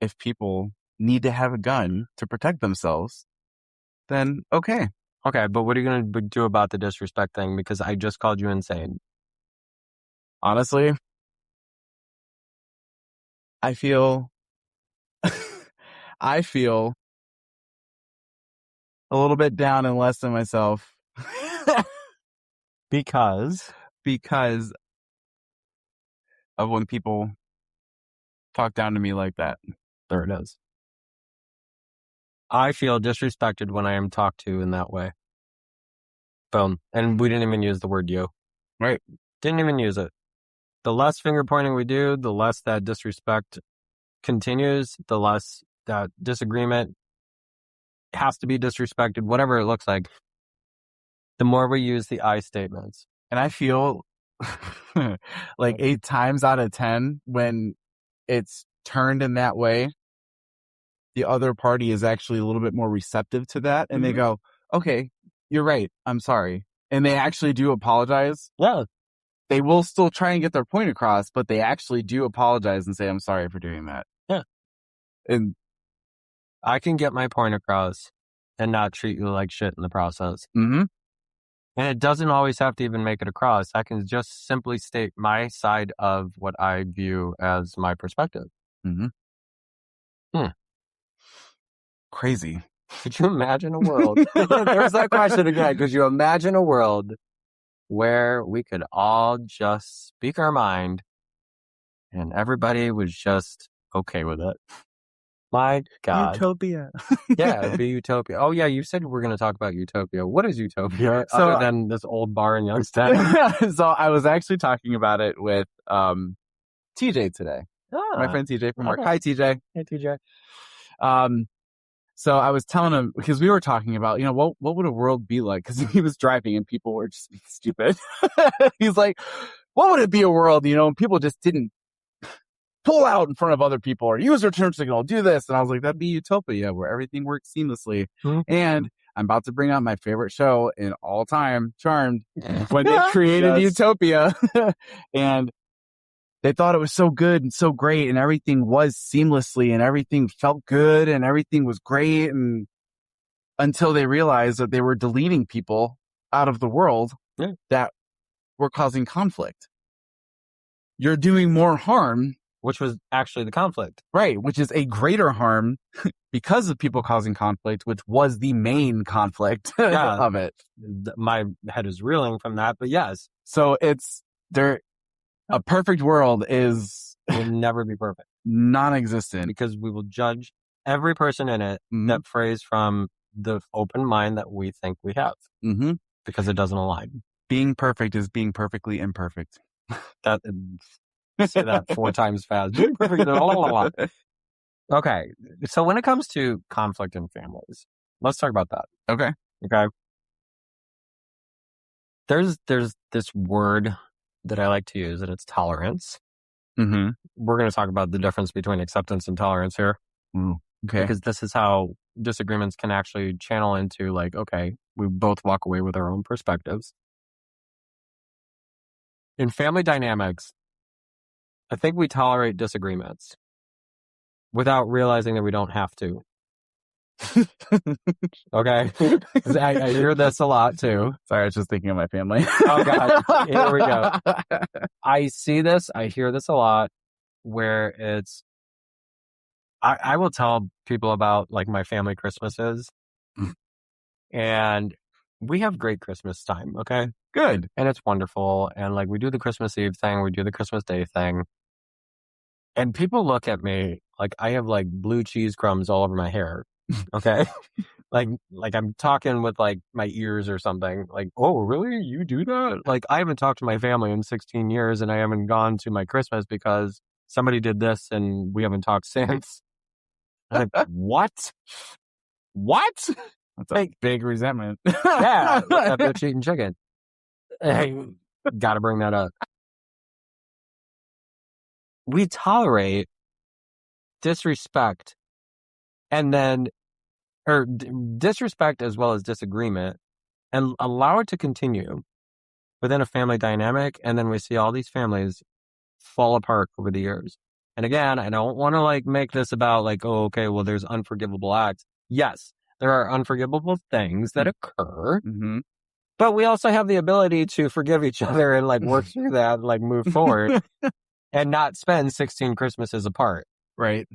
if people need to have a gun to protect themselves, then okay. Okay, but what are you going to do about the disrespect thing? Because I just called you insane. Honestly, I feel a little bit down and less than myself. Because of when people talk down to me like that. There it is. I feel disrespected when I am talked to in that way. Boom. And we didn't even use the word you. Right. Didn't even use it. The less finger pointing we do, the less that disrespect continues, the less that disagreement has to be disrespected, whatever it looks like, the more we use the I statements. And I feel like 8 times out of 10, when it's turned in that way, the other party is actually a little bit more receptive to that. And they go, okay, you're right. I'm sorry. And they actually do apologize. Yeah. They will still try and get their point across, but they actually do apologize and say, I'm sorry for doing that. Yeah. And I can get my point across and not treat you like shit in the process. Mm-hmm. And it doesn't always have to even make it across. I can just simply state my side of what I view as my perspective. Crazy. Could you imagine a world? There's that question again. Could you imagine a world where we could all just speak our mind and everybody was just okay with it? My God. Utopia. Yeah, it'd be utopia. Oh, yeah, you said we're going to talk about utopia. What is utopia other than this old bar in Youngstown? So I was actually talking about it with TJ today. My friend TJ from work. Hi, TJ. Hey, TJ. So I was telling him, because we were talking about, what would a world be like? Because he was driving and people were just being stupid. He's like, what would it be a world, and people just didn't pull out in front of other people or use their turn signal, do this. And I was like, that'd be utopia, where everything works seamlessly. And I'm about to bring out my favorite show in all time, Charmed, when they created Utopia. And they thought it was so good and so great and everything was seamlessly and everything felt good and everything was great. And until they realized that they were deleting people out of the world that were causing conflict. You're doing more harm. Which was actually the conflict. Right, which is a greater harm because of people causing conflict, which was the main conflict of it. My head is reeling from that, but yes. So a perfect world will never be perfect. Non-existent. Because we will judge every person in it that phrase from the open mind that we think we have. Because it doesn't align. Being perfect is being perfectly imperfect. That... Say that 4 times fast. Okay. So when it comes to conflict in families, let's talk about that. Okay. There's this word that I like to use, and it's tolerance. We're going to talk about the difference between acceptance and tolerance here. Okay. Because this is how disagreements can actually channel into okay, we both walk away with our own perspectives. In family dynamics, I think we tolerate disagreements without realizing that we don't have to. Okay? I hear this a lot too. Sorry, I was just thinking of my family. Oh, God. Here we go. I hear this a lot where it's, I will tell people about my family Christmases and we have great Christmas time. Okay. Good. And it's wonderful. And we do the Christmas Eve thing. We do the Christmas Day thing. And people look at me like I have blue cheese crumbs all over my hair. Okay. like I'm talking with my ears or something. Oh, really? You do that? I haven't talked to my family in 16 years and I haven't gone to my Christmas because somebody did this and we haven't talked since. What? What? That's a big resentment. Yeah. After cheating chicken. Hey, gotta bring that up. We tolerate disrespect disrespect as well as disagreement and allow it to continue within a family dynamic. And then we see all these families fall apart over the years. And again, I don't want to make this about oh, okay, well, there's unforgivable acts. Yes, there are unforgivable things that occur, but we also have the ability to forgive each other and work through that, move forward. And not spend 16 Christmases apart. Right.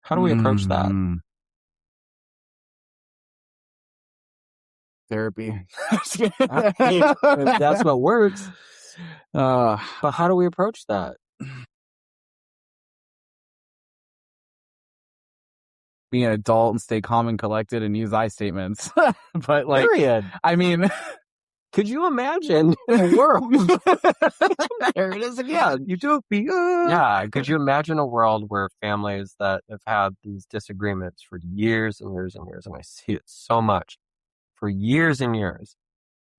How do we approach that? Therapy. That's what works. But how do we approach that? Be an adult and stay calm and collected and use I statements. But period. I mean, Could you imagine a world? There it is again. Utopia. Yeah. Could you imagine a world where families that have had these disagreements for years and years and years, and I see it so much, for years and years,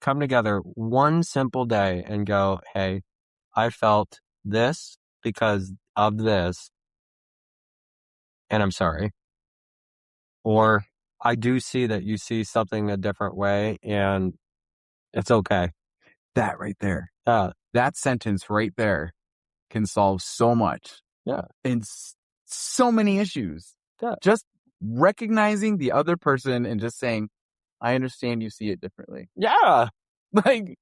come together one simple day and go, hey, I felt this because of this, and I'm sorry. Or I do see that you see something a different way, and it's okay. That right there. Yeah. That sentence right there can solve so much. Yeah. And so many issues. Yeah. Just recognizing the other person and just saying, I understand you see it differently. Yeah. Like,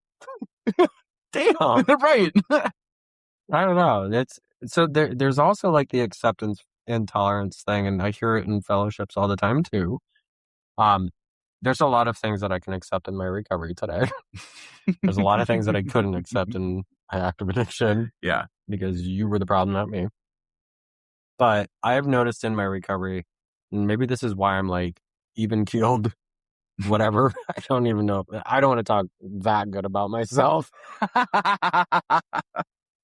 damn. Right. I don't know. So there's also like the acceptance and tolerance thing, and I hear it in fellowships all the time too. There's a lot of things that I can accept in my recovery today. There's a lot of things that I couldn't accept in my active addiction. Yeah. Because you were the problem, not me. But I've noticed in my recovery, and maybe this is why I'm like even keeled, whatever. I don't even know. I don't want to talk that good about myself.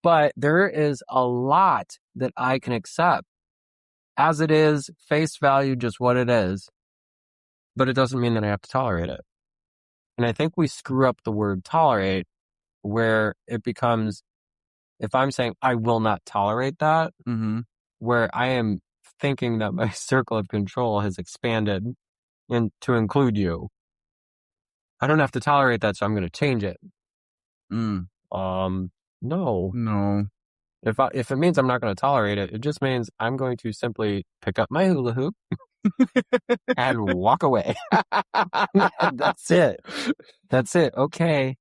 But there is a lot that I can accept as it is, face value, just what it is. But it doesn't mean that I have to tolerate it. And I think we screw up the word tolerate, where it becomes, if I'm saying I will not tolerate that, where I am thinking that my circle of control has expanded to include you. I don't have to tolerate that, so I'm going to change it. No. If it means I'm not going to tolerate it, it just means I'm going to simply pick up my hula hoop and walk away. That's it. Okay.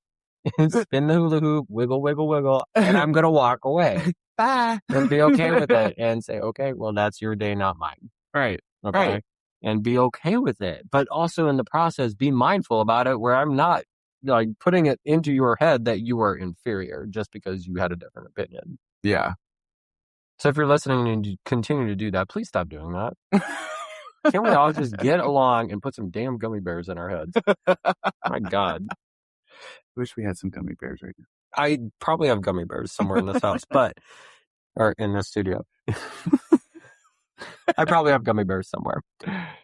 Spin the hula hoop, wiggle, wiggle, wiggle, and I'm going to walk away. Bye. And be okay with it and say, okay, well, that's your day, not mine. Right. Okay. Right. And be okay with it. But also in the process, be mindful about it, where I'm not like putting it into your head that you are inferior just because you had a different opinion. Yeah. So if you're listening and you continue to do that, please stop doing that. Can't we all just get along and put some damn gummy bears in our heads? My God. Wish we had some gummy bears right now. I probably have gummy bears somewhere in this house, or in this studio. I probably have gummy bears somewhere.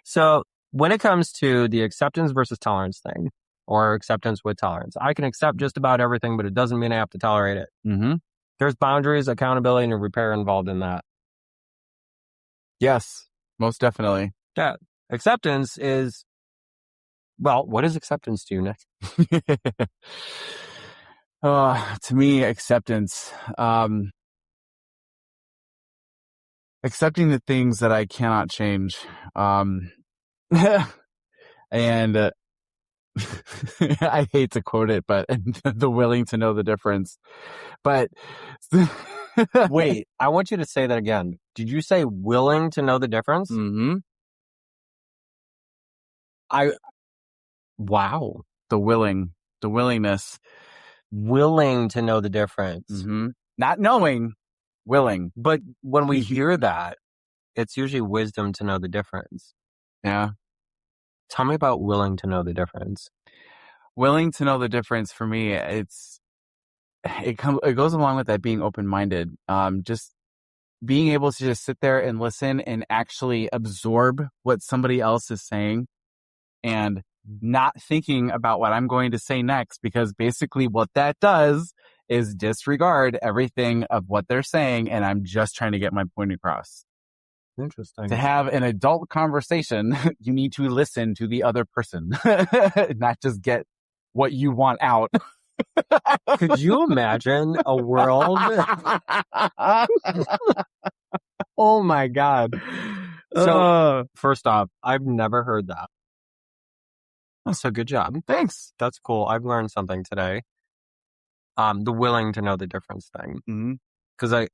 So when it comes to the acceptance versus tolerance thing, or acceptance with tolerance, I can accept just about everything, but it doesn't mean I have to tolerate it. There's boundaries, accountability, and repair involved in that. Yes, most definitely. Yeah. Acceptance is, well, what is acceptance to you, Nick? To me, acceptance, accepting the things that I cannot change. And I hate to quote it, but the willing to know the difference. But wait, I want you to say that again. Did you say willing to know the difference? Wow. The willingness. Willing to know the difference. Not knowing, willing. But when we hear that, it's usually wisdom to know the difference. Yeah. Tell me about willing to know the difference. Willing to know the difference for me, it goes along with that being open-minded. Just being able to just sit there and listen and actually absorb what somebody else is saying and not thinking about what I'm going to say next, because basically what that does is disregard everything of what they're saying, and I'm just trying to get my point across. Interesting. To have an adult conversation, you need to listen to the other person, not just get what you want out. Could you imagine a world? Oh my God. So first off, I've never heard that. So good job. Thanks. That's cool. I've learned something today. The willing to know the difference thing. Because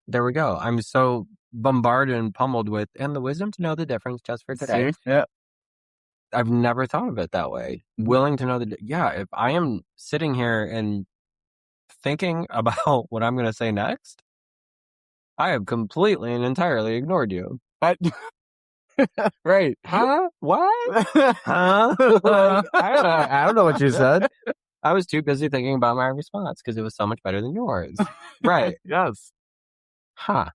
there we go. I'm so bombarded and pummeled with, and the wisdom to know the difference just for today. See? Yeah. I've never thought of it that way. Willing to know if I am sitting here and thinking about what I'm going to say next, I have completely and entirely ignored you. Right. Huh? What? Huh? I don't know what you said. I was too busy thinking about my response because it was so much better than yours. Right. Yes. Huh.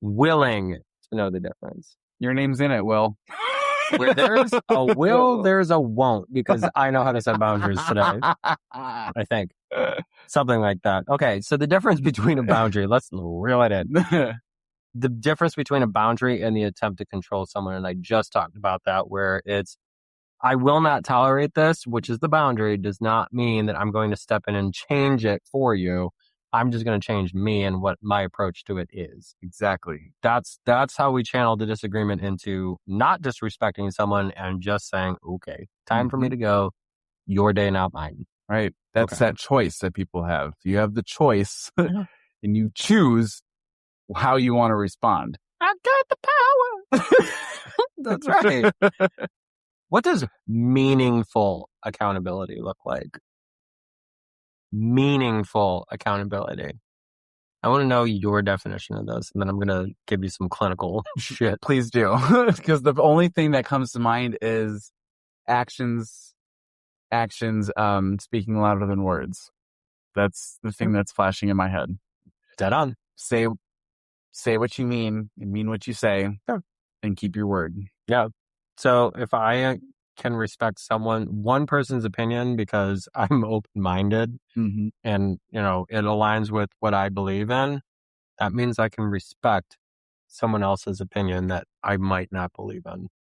Willing to know the difference. Your name's in it, Will. Where there's a will, there's a won't, because I know how to set boundaries today. I think. Something like that. Okay, so the difference between a boundary, let's reel it in. The difference between a boundary and the attempt to control someone, and I just talked about that, where it's, I will not tolerate this, which is the boundary, does not mean that I'm going to step in and change it for you. I'm just going to change me and what my approach to it is. Exactly. That's how we channel the disagreement into not disrespecting someone and just saying, okay, time for me to go. Your day, not mine. Right. That's that choice that people have. You have the choice and you choose how you want to respond. I got the power. That's right. What does meaningful accountability look like? Meaningful accountability. I want to know your definition of this, and then I'm going to give you some clinical shit. Please do. Because the only thing that comes to mind is actions speaking louder than words. That's the thing that's flashing in my head. Dead on. Say what you mean and mean what you say, and keep your word. Yeah. So if I can respect one person's opinion because I'm open-minded and, it aligns with what I believe in, that means I can respect someone else's opinion that I might not believe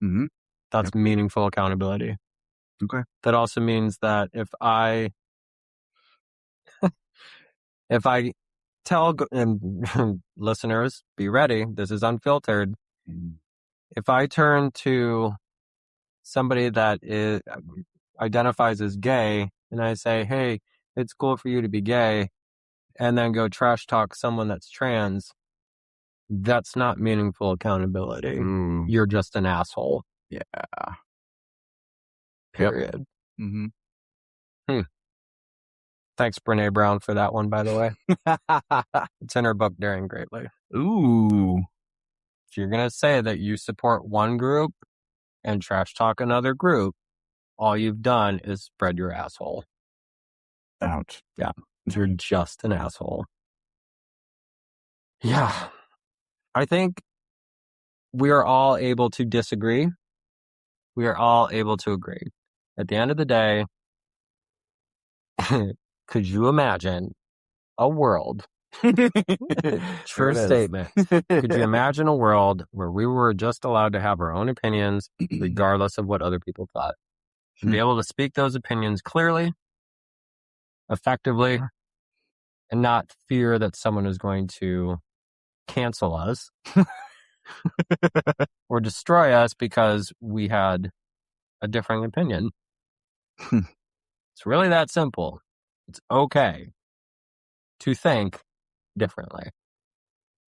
in. That's meaningful accountability. Okay. That also means that if I tell, and listeners, be ready, this is unfiltered. If I turn to somebody that identifies as gay and I say, hey, it's cool for you to be gay, and then go trash talk someone that's trans, that's not meaningful accountability. You're just an asshole. Yeah. Period. Thanks, Brene Brown, for that one, by the way. It's in her book, Daring Greatly. Ooh. If you're going to say that you support one group and trash talk another group, all you've done is spread your asshole. Ouch. Yeah. You're just an asshole. Yeah. I think we are all able to disagree. We are all able to agree. At the end of the day, could you imagine a world? True statement. Could you imagine a world where we were just allowed to have our own opinions, regardless of what other people thought? And be able to speak those opinions clearly, effectively, and not fear that someone is going to cancel us or destroy us because we had a differing opinion. It's really that simple. It's okay to think differently.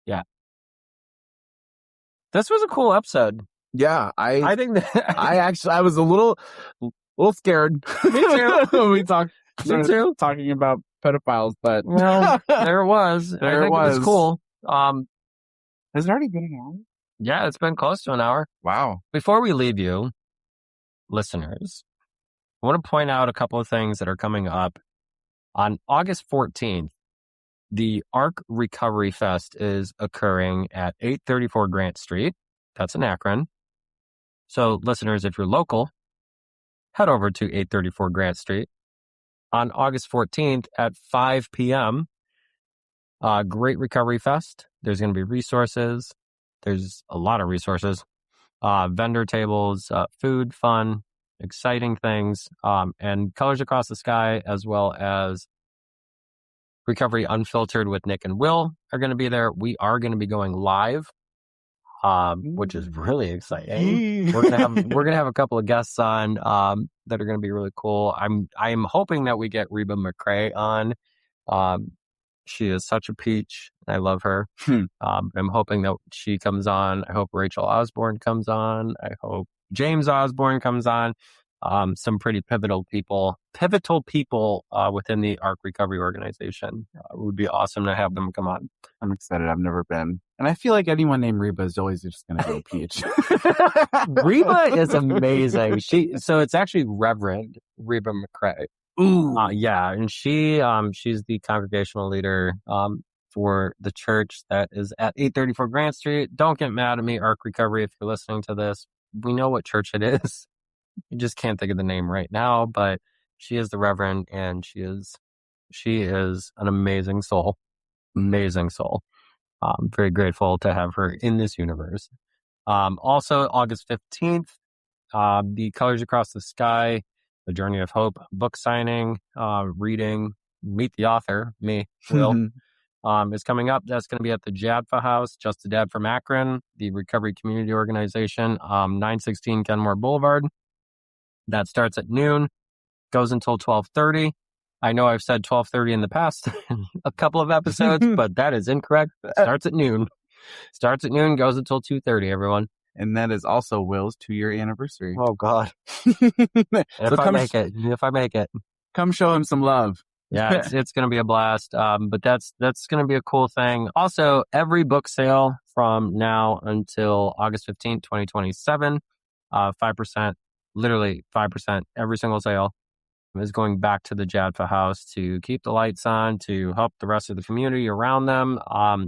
Yeah. This was a cool episode. Yeah, I think that I was a little scared. Me too. When we talked. Me too. Talking about pedophiles, but well, there it was. I think it was cool. Has it already been an hour? Yeah, it's been close to an hour. Wow. Before we leave you, listeners, I want to point out a couple of things that are coming up. On August 14th, the ARC Recovery Fest is occurring at 834 Grant Street. That's in Akron. So, listeners, if you're local, head over to 834 Grant Street. On August 14th at 5 p.m., Great Recovery Fest. There's going to be resources. There's a lot of resources. Vendor tables, food, fun, exciting things, and Colors Across the Sky, as well as Recovery Unfiltered with Nick and Will are going to be there. We are going to be going live, which is really exciting. We're gonna have a couple of guests on that are going to be really cool. I'm hoping that we get Reba McCrae on. She is such a peach. I love her. I'm hoping that she comes on. I hope Rachel Osborne comes on. I hope James Osborne comes on. Some pretty pivotal people within the ARC Recovery Organization. It would be awesome to have them come on. I'm excited. I've never been. And I feel like anyone named Reba is always just going to be a peach. Reba is amazing. So it's actually Reverend Reba McCrae. Ooh. Yeah, and she's the congregational leader for the church that is at 834 Grant Street. Don't get mad at me, Arc Recovery, if you're listening to this. We know what church it is. You just can't think of the name right now, but she is the Reverend, and she is an amazing soul. Amazing soul. Very grateful to have her in this universe. Also, August 15th, the Colors Across the Sky, The Journey of Hope book signing, reading, meet the author, me, Will, is coming up. That's going to be at the JADFA House, Just a Dad from Akron, the Recovery Community Organization, 916 Kenmore Boulevard. That starts at noon, goes until 12:30. I know I've said 12:30 in the past a couple of episodes, but that is incorrect. It starts at noon. Starts at noon, goes until 2:30, everyone. And that is also Will's 2-year anniversary. Oh, God. If I make it. Come show him some love. Yeah, it's going to be a blast. But that's going to be a cool thing. Also, every book sale from now until August 15th, 2027, 5%, literally 5%, every single sale is going back to the JADFA House to keep the lights on, to help the rest of the community around them.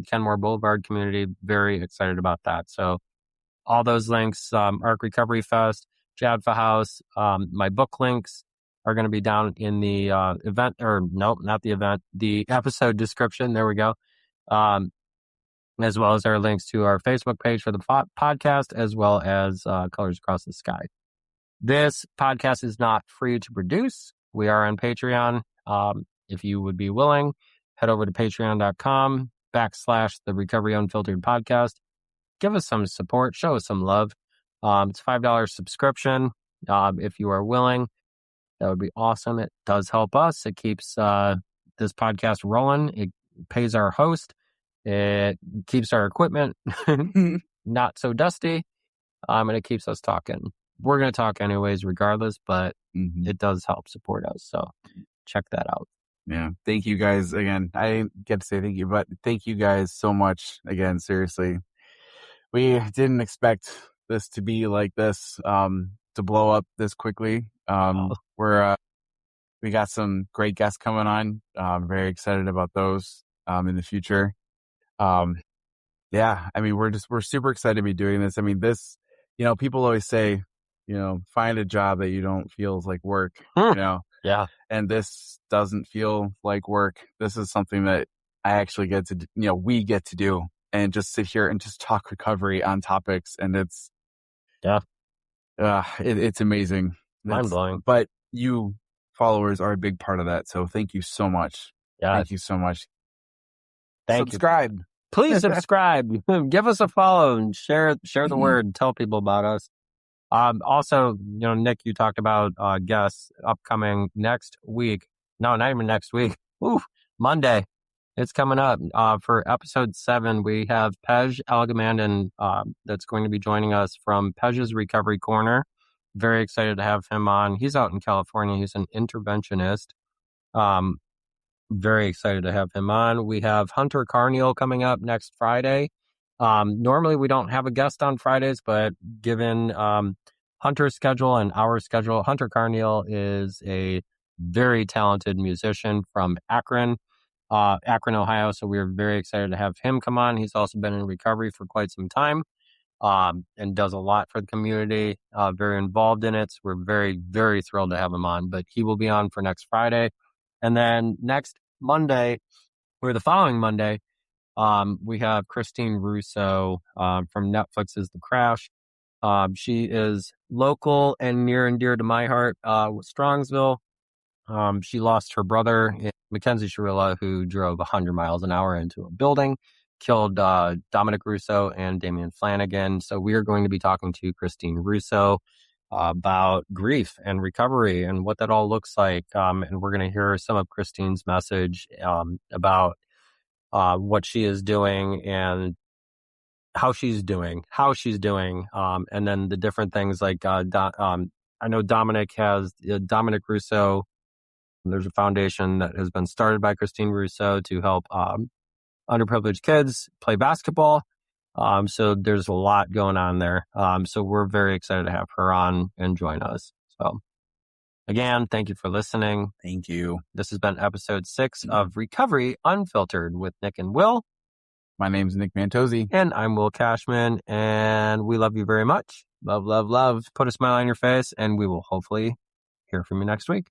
Kenmore Boulevard community, very excited about that. So all those links, Arc Recovery Fest, JADFA House, my book links are going to be down in the event, or nope, not the event, the episode description. There we go. As well as our links to our Facebook page for the podcast, as well as Colors Across the Sky. This podcast is not free to produce. We are on Patreon. If you would be willing, head over to patreon.com/the Recovery Unfiltered podcast. Give us some support. Show us some love. It's $5 subscription. If you are willing, that would be awesome. It does help us. It keeps this podcast rolling. It pays our host. It keeps our equipment not so dusty. And it keeps us talking. We're going to talk anyways, regardless, but it does help support us. So check that out. Yeah. Thank you guys again. I didn't get to say thank you, but thank you guys so much again. Seriously. We didn't expect this to be like this, to blow up this quickly. We got some great guests coming on. Very excited about those, in the future. Yeah, I mean, we're super excited to be doing this. I mean, this, people always say, find a job that you don't feel is like work, Yeah. And this doesn't feel like work. This is something that I actually get to, we get to do, and just sit here and just talk recovery on topics. And it's, it's amazing. Mind blowing. But you followers are a big part of that. So thank you so much. Yeah. Thank you so much. Subscribe. Please subscribe. Give us a follow and share the word. Tell people about us. Also, Nick, you talked about guests upcoming next week. No, not even next week. Monday. It's coming up. For episode 7, we have Pej Algamandan that's going to be joining us from Pej's Recovery Corner. Very excited to have him on. He's out in California. He's an interventionist. Very excited to have him on. We have Hunter Carneal coming up next Friday. Normally we don't have a guest on Fridays, but given Hunter's schedule and our schedule, Hunter Carneal is a very talented musician from Akron, Ohio. So we're very excited to have him come on. He's also been in recovery for quite some time, and does a lot for the community, very involved in it. So we're very, very thrilled to have him on, but he will be on for next Friday. And then next Monday, or the following Monday, we have Christine Russo from Netflix's The Crash. She is local and near and dear to my heart with Strongsville. She lost her brother, Mackenzie Shirilla, who drove 100 miles an hour into a building, killed Dominic Russo and Damian Flanagan. So we are going to be talking to Christine Russo about grief and recovery and what that all looks like. And we're going to hear some of Christine's message about what she is doing and how she's doing, and then the different things like I know Dominic Russo. There's a foundation that has been started by Christine Russo to help underprivileged kids play basketball. So there's a lot going on there. So we're very excited to have her on and join us. So Again, thank you for listening. Thank you. This has been episode 6 of Recovery Unfiltered with Nick and Will. My name's Nick Mantozzi. And I'm Will Cashman, and we love you very much. Love, love, love. Put a smile on your face, and we will hopefully hear from you next week.